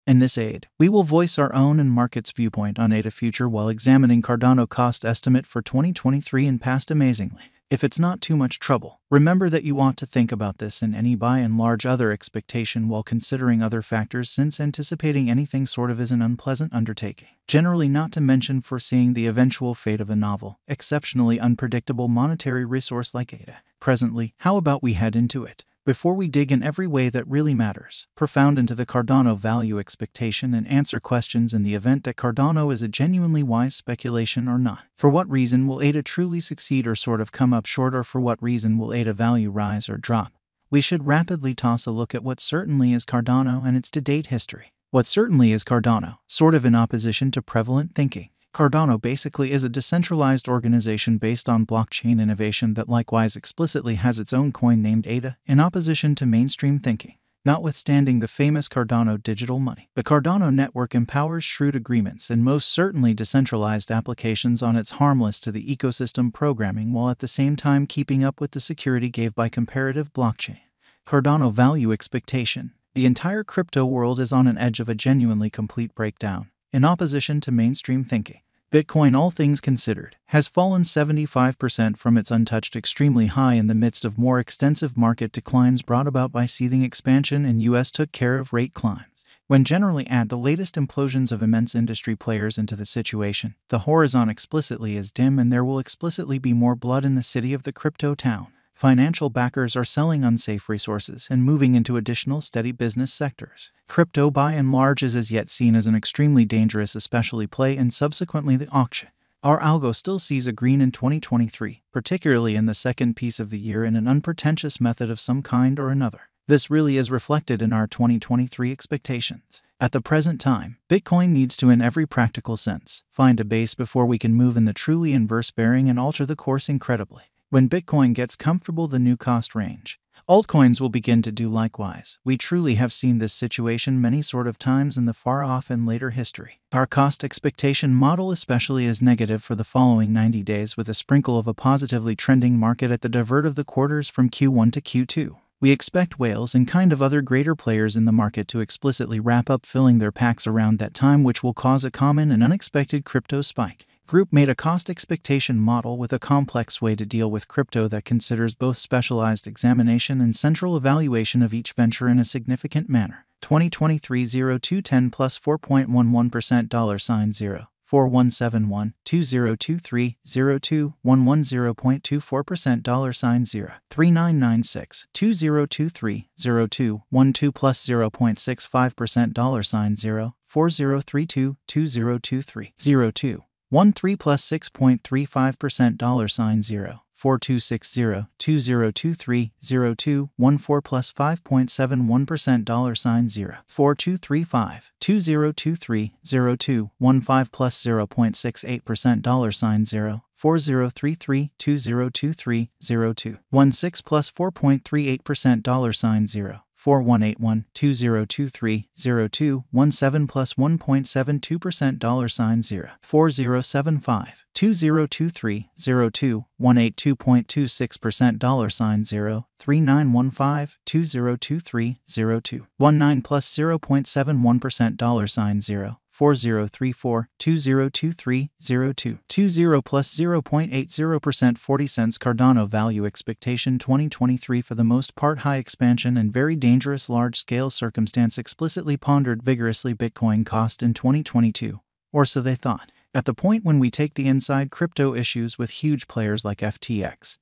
In this aid, we will voice our own and market's viewpoint on ADA future while examining Cardano cost estimate for 2023 and past amazingly. If it's not too much trouble, remember that you ought to think about this and any by and large other expectation while considering other factors, since anticipating anything sort of is an unpleasant undertaking. Generally, not to mention foreseeing the eventual fate of a novel, exceptionally unpredictable monetary resource like ADA. Presently, how about we head into it? Before we dig in every way that really matters, profound into the Cardano value expectation and answer questions in the event that Cardano is a genuinely wise speculation or not. For what reason will ADA truly succeed or sort of come up short, or for what reason will ADA value rise or drop? We should rapidly toss a look at what certainly is Cardano and its to-date history. What certainly is Cardano, sort of in opposition to prevalent thinking. Cardano basically is a decentralized organization based on blockchain innovation that likewise explicitly has its own coin named ADA, in opposition to mainstream thinking. Notwithstanding the famous Cardano digital money, the Cardano network empowers shrewd agreements and most certainly decentralized applications on its harmless to the ecosystem programming, while at the same time keeping up with the security gave by comparative blockchain. Cardano value expectation. The entire crypto world is on an edge of a genuinely complete breakdown, in opposition to mainstream thinking. Bitcoin, all things considered, has fallen 75% from its untouched extremely high in the midst of more extensive market declines brought about by seething expansion and US took care of rate climbs. When generally add the latest implosions of immense industry players into the situation, the horizon explicitly is dim and there will explicitly be more blood in the city of the crypto town. Financial backers are selling unsafe resources and moving into additional steady business sectors. Crypto by and large is as yet seen as an extremely dangerous especially play, and subsequently the auction. Our algo still sees a green in 2023, particularly in the second piece of the year, in an unpretentious method of some kind or another. This really is reflected in our 2023 expectations. At the present time, Bitcoin needs to, in every practical sense, find a base before we can move in the truly inverse bearing and alter the course incredibly. When Bitcoin gets comfortable the new cost range, altcoins will begin to do likewise. We truly have seen this situation many sort of times in the far off and later history. Our cost expectation model especially is negative for the following 90 days, with a sprinkle of a positively trending market at the divert of the quarters from Q1 to Q2. We expect whales and kind of other greater players in the market to explicitly wrap up filling their packs around that time, which will cause a common and unexpected crypto spike. Group made a cost expectation model with a complex way to deal with crypto that considers both specialized examination and central evaluation of each venture in a significant manner. 2023 0210 plus 4.11% $0 4171 2023 02 110.24% $0 3996 2023 02 12 plus 0.65% $0 4032 2023 02 13 plus 6.35% $0 4260 2023 02 14 plus 5.71% $0 4235 2023 02 15 plus 0.68% $0 4033 2023 02 16 plus 4.38% $0 4181 2023 02 17 plus 1.72% $0 4075 2023 02 182.26% $0 3915 2023 02 19 plus 0.71% $0 4034 2023 02 20 plus 0.80% 40 cents. Cardano value expectation 2023 for the most part high expansion and very dangerous large-scale circumstance explicitly pondered vigorously. Bitcoin cost in 2022, or so they thought, at the point when we take the inside crypto issues with huge players like FTX,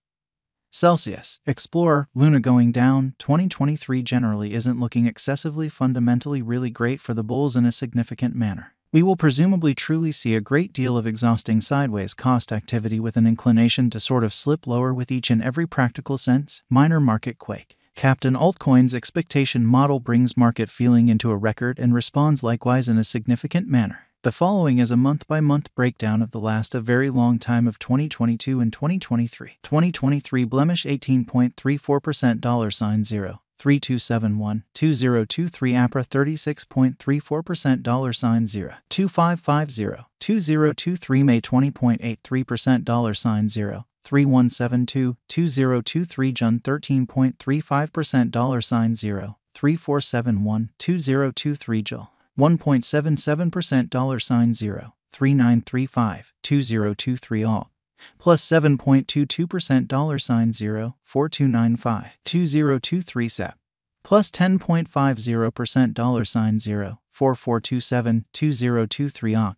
Celsius, Explorer, Luna going down. 2023 generally isn't looking excessively fundamentally really great for the bulls in a significant manner. We will presumably truly see a great deal of exhausting sideways cost activity with an inclination to sort of slip lower with each and every practical sense. Minor market quake. Captain Altcoin's expectation model brings market feeling into a record and responds likewise in a significant manner. The following is a month-by-month breakdown of the last a very long time of 2022 and 2023. 2023 blemish 18.34% $0 3271 2023 APRA 36.34% $0 2550 2023 May 20.83% $0 3172 2023 June 13.35% $0 3471 2023 Jul 1.77% $0, 3935, 2023 all, plus 7.22% $0, 4295, 2023 SEP, plus 10.50% $0, 4427, 2023 OC,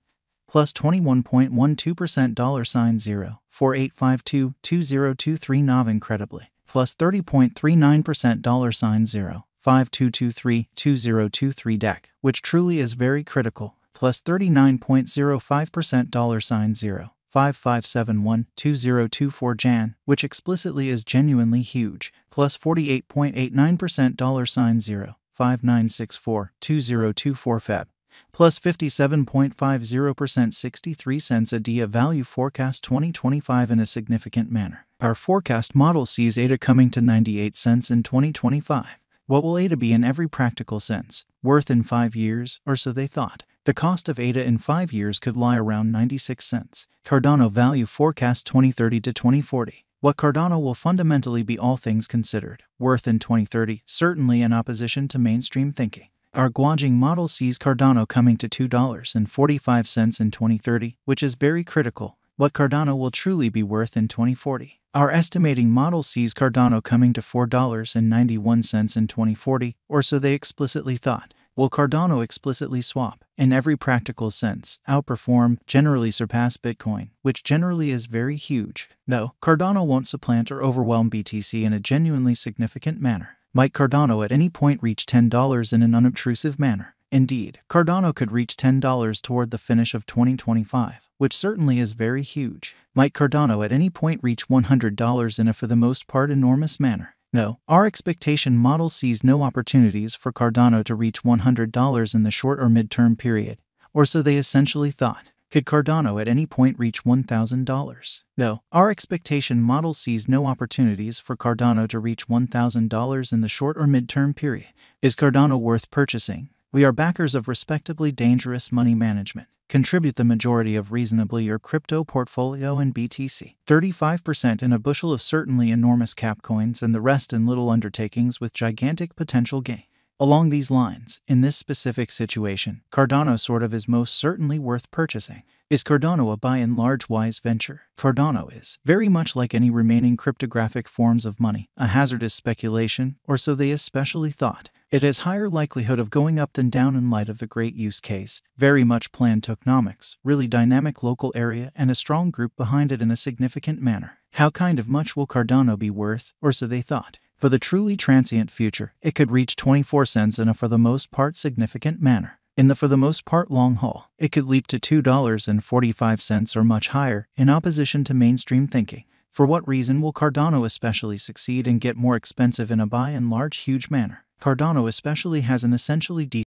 plus 21.12% $0, 4852, 2023 NAV incredibly, plus 30.39% $0, 5223, 2023 DEC, which truly is very critical, plus 39.05% $0, 5571, 2024 Jan, which explicitly is genuinely huge, plus 48.89% $0, 5964, 2024 Feb, plus 57.50% 63 cents a dia value forecast 2025 in a significant manner. Our forecast model sees ADA coming to 98 cents in 2025. What will ADA be in every practical sense? Worth in 5 years, or so they thought. The cost of ADA in 5 years could lie around 96 cents. Cardano value forecast 2030 to 2040. What Cardano will fundamentally be all things considered. Worth in 2030, certainly in opposition to mainstream thinking. Our Guanjing model sees Cardano coming to $2.45 in 2030, which is very critical. What Cardano will truly be worth in 2040. Our estimating model sees Cardano coming to $4.91 in 2040, or so they explicitly thought. Will Cardano explicitly swap, in every practical sense, outperform, generally surpass Bitcoin, which generally is very huge? No, Cardano won't supplant or overwhelm BTC in a genuinely significant manner. Might Cardano at any point reach $10 in an unobtrusive manner? Indeed, Cardano could reach $10 toward the finish of 2025, which certainly is very huge. Might Cardano at any point reach $100 in a for the most part enormous manner? No, our expectation model sees no opportunities for Cardano to reach $100 in the short or mid-term period, or so they essentially thought. Could Cardano at any point reach $1,000? No, our expectation model sees no opportunities for Cardano to reach $1,000 in the short or mid-term period. Is Cardano worth purchasing? We are backers of respectably dangerous money management. Contribute the majority of reasonably your crypto portfolio in BTC. 35% in a bushel of certainly enormous cap coins and the rest in little undertakings with gigantic potential gain. Along these lines, in this specific situation, Cardano sort of is most certainly worth purchasing. Is Cardano a by and large wise venture? Cardano is, very much like any remaining cryptographic forms of money, a hazardous speculation, or so they especially thought. It has higher likelihood of going up than down in light of the great use case, very much planned tokenomics, really dynamic local area, and a strong group behind it in a significant manner. How kind of much will Cardano be worth, or so they thought? For the truly transient future, it could reach 24 cents in a for the most part significant manner. In the for the most part long haul, it could leap to $2.45 or much higher, in opposition to mainstream thinking. For what reason will Cardano especially succeed and get more expensive in a by and large huge manner? Cardano especially has an essentially